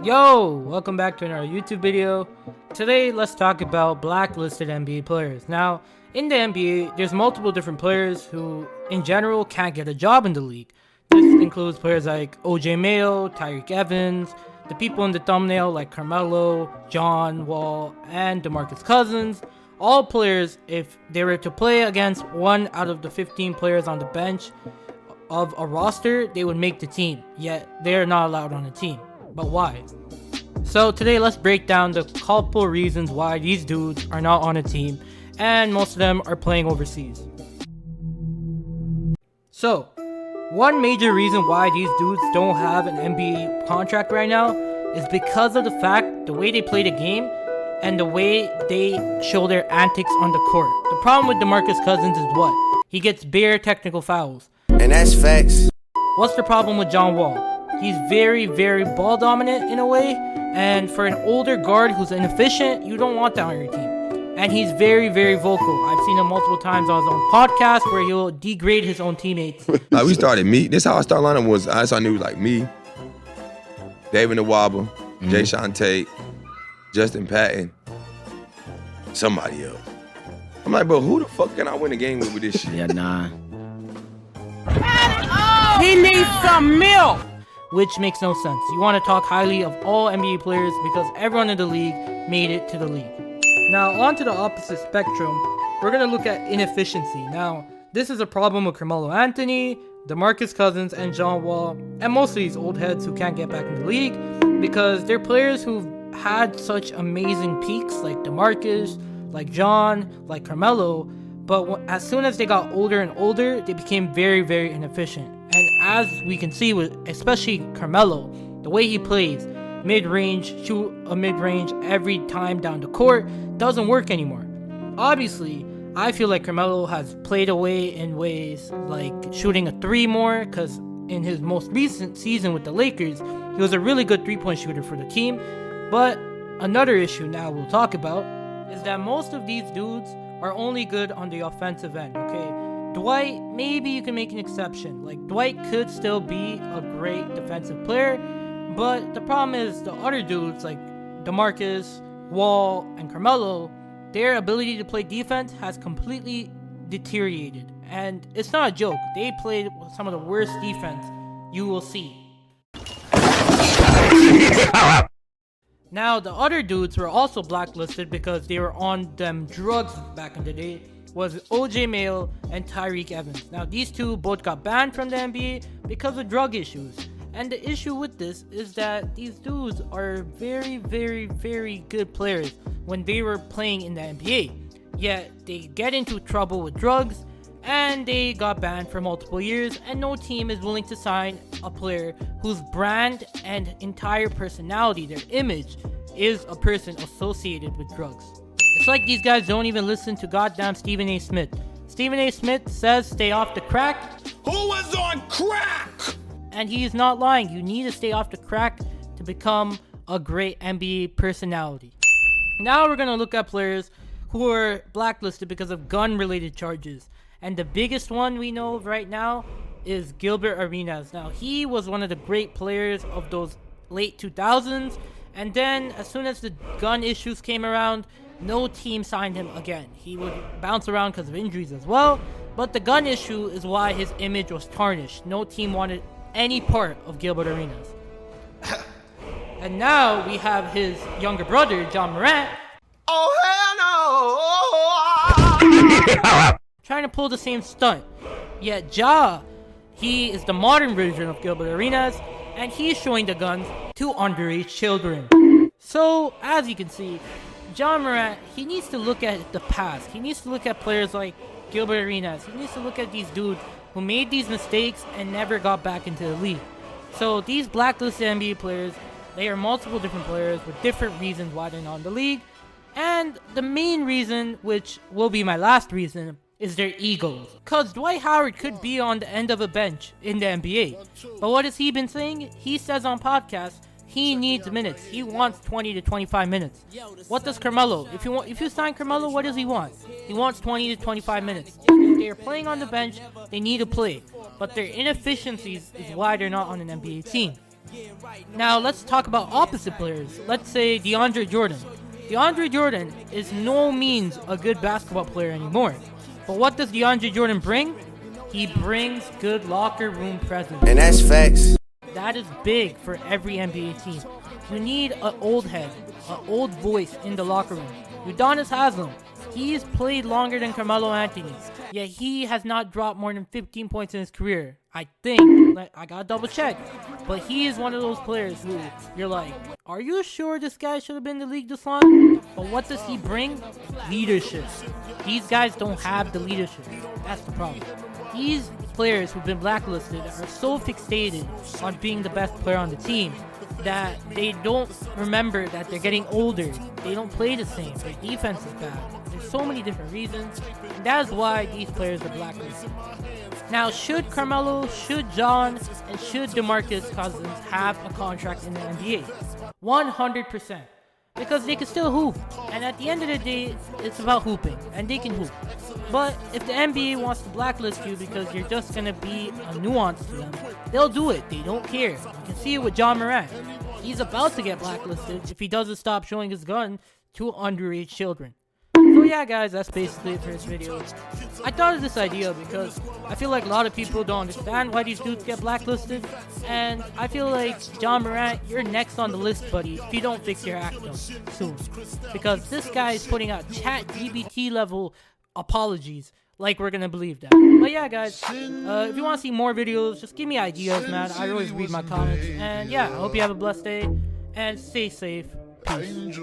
Yo, welcome back to another YouTube video. Today, let's talk about blacklisted NBA players. Now, in the NBA, there's multiple different players who, in general, can't get a job in the league. This includes players like OJ Mayo, Tyreke Evans, the people in the thumbnail like Carmelo, John Wall, and Demarcus Cousins. All players, if they were to play against one out of the 15 players on the bench of a roster, they would make the team, yet they're not allowed on the team. But why? So today let's break down the couple reasons why these dudes are not on a team, and most of them are playing overseas. So, one major reason why these dudes don't have an NBA contract right now is because of the fact the way they play the game and the way they show their antics on the court. The problem with Demarcus Cousins is what? He gets bare technical fouls. And that's facts. What's the problem with John Wall? He's very, very ball dominant in a way, and for an older guard who's inefficient, you don't want that on your team. And he's very, very vocal. I've seen him multiple times on his own podcast where he'll degrade his own teammates. We started this how our start lineup was. I knew like me, David Nwaba, Jay Sean Tate, Justin Patton, somebody else. I'm like, bro, who the fuck can I win a game with this shit? Yeah, nah. He needs some milk! Which makes no sense. You want to talk highly of all NBA players because everyone in the league made it to the league. Now, on to the opposite spectrum, we're going to look at inefficiency. Now, this is a problem with Carmelo Anthony, Demarcus Cousins, and John Wall, and most of these old heads who can't get back in the league because they're players who've had such amazing peaks like DeMarcus, like John, like Carmelo, but as soon as they got older and older, they became very, very inefficient. And as we can see with especially Carmelo, the way he plays, mid-range, shoot a mid-range every time down the court, doesn't work anymore. Obviously, I feel like Carmelo has played away in ways like shooting a three more, because in his most recent season with the Lakers, he was a really good three-point shooter for the team. But another issue now we'll talk about is that most of these dudes are only good on the offensive end, okay? Dwight, maybe you can make an exception. Like, Dwight could still be a great defensive player, but the problem is the other dudes like DeMarcus, Wall, and Carmelo, their ability to play defense has completely deteriorated. And it's not a joke. They played some of the worst defense you will see. Now, the other dudes were also blacklisted because they were on them drugs back in the day, was OJ Mayo and Tyreke Evans. Now, these two both got banned from the NBA because of drug issues. And the issue with this is that these dudes are very, very, very good players when they were playing in the NBA. Yet, they get into trouble with drugs, and they got banned for multiple years, and no team is willing to sign a player whose brand and entire personality, their image, is a person associated with drugs. It's like these guys don't even listen to goddamn Stephen A. Smith. Stephen A. Smith says stay off the crack. Who was on crack? And he is not lying. You need to stay off the crack to become a great NBA personality. Now we're going to look at players who are blacklisted because of gun-related charges. And the biggest one we know of right now is Gilbert Arenas. Now, he was one of the great players of those late 2000s. And then, as soon as the gun issues came around, no team signed him again. He would bounce around because of injuries as well. But the gun issue is why his image was tarnished. No team wanted any part of Gilbert Arenas. And now we have his younger brother, John Morant. Oh, hell no! Trying to pull the same stunt. Yet he is the modern version of Gilbert Arenas, and he's showing the guns to underage children. So, as you can see, John Morant, he needs to look at the past. He needs to look at players like Gilbert Arenas. He needs to look at these dudes who made these mistakes and never got back into the league. So these blacklisted NBA players, they are multiple different players with different reasons why they're not in the league. And the main reason, which will be my last reason, is their egos. Because Dwight Howard could be on the end of a bench in the NBA. But what has he been saying? He says on podcasts, he needs minutes. He wants 20 to 25 minutes. What does Carmelo? If you sign Carmelo, what does he want? He wants 20 to 25 minutes. If they're playing on the bench, they need to play. But their inefficiencies is why they're not on an NBA team. Now let's talk about opposite players. Let's say DeAndre Jordan. DeAndre Jordan is no means a good basketball player anymore. But what does DeAndre Jordan bring? He brings good locker room presence. And that's facts. That is big for every NBA team. You need an old head, an old voice in the locker room. Udonis Haslem. He's played longer than Carmelo Anthony, yet he has not dropped more than 15 points in his career. I think. I gotta double check. But he is one of those players who you're like, are you sure this guy should have been in the league this long? But what does he bring? Leadership. These guys don't have the leadership. That's the problem. These players who've been blacklisted are so fixated on being the best player on the team that they don't remember that they're getting older. They don't play the same. Their defense is bad. There's so many different reasons. And that is why these players are blacklisted. Now, should Carmelo, should John, and should Demarcus Cousins have a contract in the NBA? 100%. Because they can still hoop. And at the end of the day, it's about hooping. And they can hoop. But if the NBA wants to blacklist you because you're just going to be a nuance to them, they'll do it. They don't care. You can see it with John Morant. He's about to get blacklisted if he doesn't stop showing his gun to underage children. So yeah, guys, that's basically it for this video. I thought of this idea because I feel like a lot of people don't understand why these dudes get blacklisted. And I feel like, John Morant, you're next on the list, buddy, if you don't fix your act up soon. Because this guy is putting out ChatGPT level apologies like we're gonna believe that. But yeah, guys, if you want to see more videos, just give me ideas, man. I always read my comments. And yeah, I hope you have a blessed day and stay safe. Peace.